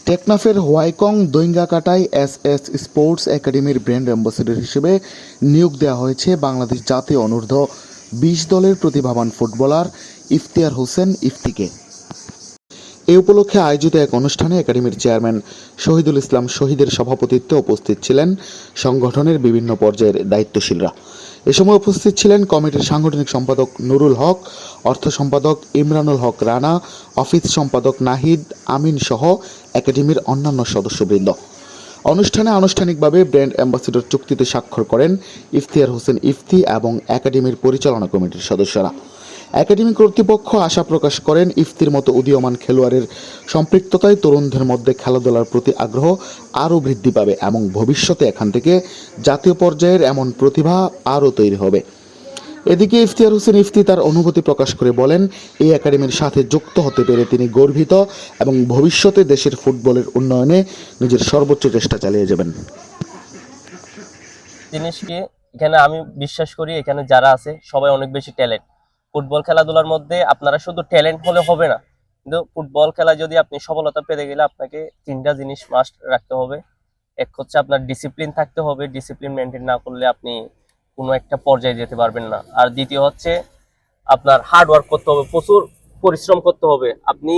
টেকনাফের Whykong দৈঙ্গাকাটায় S sports একাডেমির brand ambassador হিসেবে নিয়োগ দেওয়া হয়েছে বাংলাদেশ জাতীয় অনূর্ধ্ব-20 দলের প্রতিভাবান ফুটবলার ইফতিয়ার হোসেন ইফতিকে। এ উপলক্ষে আয়োজিত এক অনুষ্ঠানে একাডেমির চেয়ারম্যান শহীদুল ইসলাম শহীদের সভাপতিত্বে উপস্থিত ছিলেন সংগঠনের বিভিন্ন পর্যায়ের দায়িত্বশীলরা। এ সময় উপস্থিত ছিলেন কমিটির সাংগঠনিক সম্পাদক নুরুল হক, অর্থ সম্পাদক ইমরানুল হক রানা, অফিস সম্পাদক নাহিদ আমিন সহ একাডেমির অন্যান্য সদস্যবৃন্দ। অনুষ্ঠানে আনুষ্ঠানিকভাবে ব্র্যান্ড অ্যাম্বাসেডর চুক্তিতে স্বাক্ষর করেন ইফতিয়ার হোসেন ইফতি এবং একাডেমির পরিচালনা কমিটির সদস্যরা। একাডেমি কর্তৃপক্ষ আশা প্রকাশ করেন ইফতির মতো উদীয়মান খেলোয়াড়ের সম্পৃক্ততায় তরুণদের মধ্যে খেলাধুলার প্রতি আগ্রহ আরও বৃদ্ধি পাবে এবং ভবিষ্যতে এখান থেকে জাতীয় পর্যায়ের এমন প্রতিভা আরও তৈরি হবে। এদিকে ইফতিয়ার হোসেন ইফতি তার অনুভূতি প্রকাশ করে বলেন, এই একাডেমির সাথে যুক্ত হতে পেরে তিনি গর্বিত এবং ভবিষ্যতে দেশের ফুটবলের উন্নয়নে নিজের সর্বোচ্চ চেষ্টা চালিয়ে যাবেন। জিনিসকে এখানে আমি বিশ্বাস করি, এখানে যারা আছে সবাই অনেক বেশি ট্যালেন্ট। ফুটবল খেলাধুলার মধ্যে আপনারা শুধু ট্যালেন্ট হলে হবে না, কিন্তু ফুটবল খেলা যদি আপনি সফলতা পেতে গেলে আপনাকে 3টা জিনিস মাস্ট রাখতে হবে। এক হচ্ছে আপনার ডিসিপ্লিন থাকতে হবে, ডিসিপ্লিন মেনটেন না করলে আপনি কোনো একটা পর্যায়ে যেতে পারবেন না। আর দ্বিতীয় হচ্ছে আপনার হার্ড ওয়ার্ক করতে হবে, প্রচুর পরিশ্রম করতে হবে। আপনি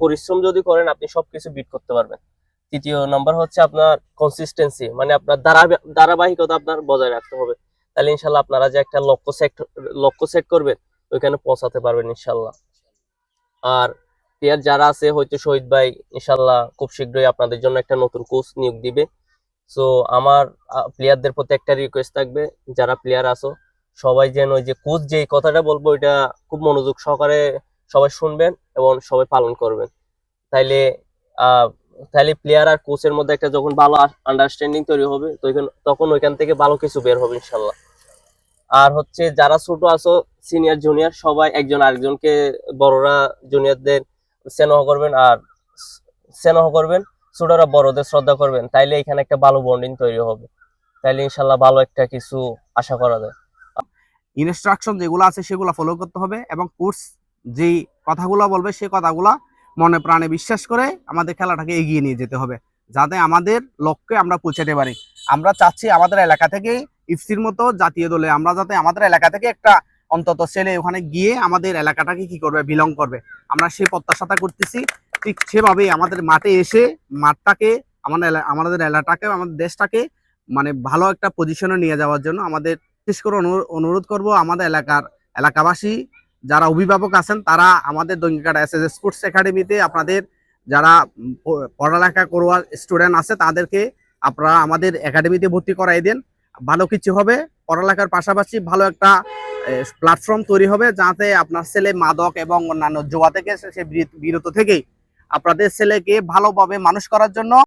পরিশ্রম যদি করেন আপনি সবকিছু বিট করতে পারবেন। তৃতীয় নাম্বার হচ্ছে আপনার কনসিস্টেন্সি, মানে আপনার ধারাবাহিকতা আপনার বজায় রাখতে হবে। তাহলে ইনশাল্লাহ আপনারা যে একটা লক্ষ্য সেট করবেন ওইখানে পৌঁছাতে পারবেন ইনশাল্লাহ। আর প্লেয়ার যারা আছে, হয়তো শহীদ ভাই ইনশাল্লাহ খুব শীঘ্রই আপনাদের জন্য একটা নতুন কোচ নিয়োগ দিবে। সো আমার প্লেয়ারদের প্রতি একটা রিকোয়েস্ট থাকবে, যারা প্লেয়ার আছো সবাই যেন ওই যে কোচ যেই কথাটা বলবো ওইটা খুব মনোযোগ সহকারে সবাই শুনবেন এবং সবাই পালন করবেন। তাইলে তাহলে প্লেয়ার আর কোচের মধ্যে একটা যখন ভালো আন্ডারস্ট্যান্ডিং তৈরি হবে তখন ওইখান থেকে ভালো কিছু বের হবে ইনশাল্লাহ। আর হচ্ছে যারা ছোট আছো, সিনিয়র জুনিয়র সবাই একজন আরেকজনকে, বড়রা জুনিয়রদের স্নেহ করবেন আর স্নেহ করবেন, ছোটরা বড়দের শ্রদ্ধা করবেন। তাইলে এখানে একটা ভালো বন্ডিং তৈরি হবে। তাইলে ইনশাল্লাহ ভালো একটা কিছু আশা করা যায়। ইনস্ট্রাকশন যেগুলো আছে সেগুলো ফলো করতে হবে এবং কোচ যেই কথাগুলো বলবে সেই কথাগুলো মনে প্রাণে বিশ্বাস করে আমাদের খেলাটাকে এগিয়ে নিয়ে যেতে হবে, যাতে আমাদের লক্ষ্যে আমরা পৌঁছাতে পারি। আমরা চাচ্ছি আমাদের এলাকা থেকে ইফসির মতো জাতীয় দলে আমরা যাতে আমাদের এলাকা থেকে একটা অন্তত ছেলে ওখানে গিয়ে আমাদের এলাকাটাকে কি করবে, বিলং করবে। আমরা সেই প্রত্যাশাটা করতেছি। ঠিক সেভাবেই আমাদের মাঠে এসে মাঠটাকে আমাদের এলাকাটাকে আমাদের দেশটাকে মানে ভালো একটা পজিশনে নিয়ে যাওয়ার জন্য আমাদের বিশেষ করে অনুরোধ করব আমাদের এলাকাবাসী যারা অভিভাবক আছেন তারা আমাদের দৈঙ্গাকাটা এস স্পোর্টস একাডেমিতে আপনাদের যারা পড়ালেখা করোয়া স্টুডেন্ট আছে তাদেরকে আপনারা আমাদের একাডেমিতে ভর্তি করাই দেন। ভালো কিছু হবে, পড়ালেখার পাশাপাশি ভালো একটা প্ল্যাটফর্ম তৈরি হবে, যাতে আপনার ছেলে মাদক এবং অন্যান্য জুয়া থেকে সে বিরত থেকেই আপনাদের ছেলেকে ভালোভাবে মানুষ করার জন্য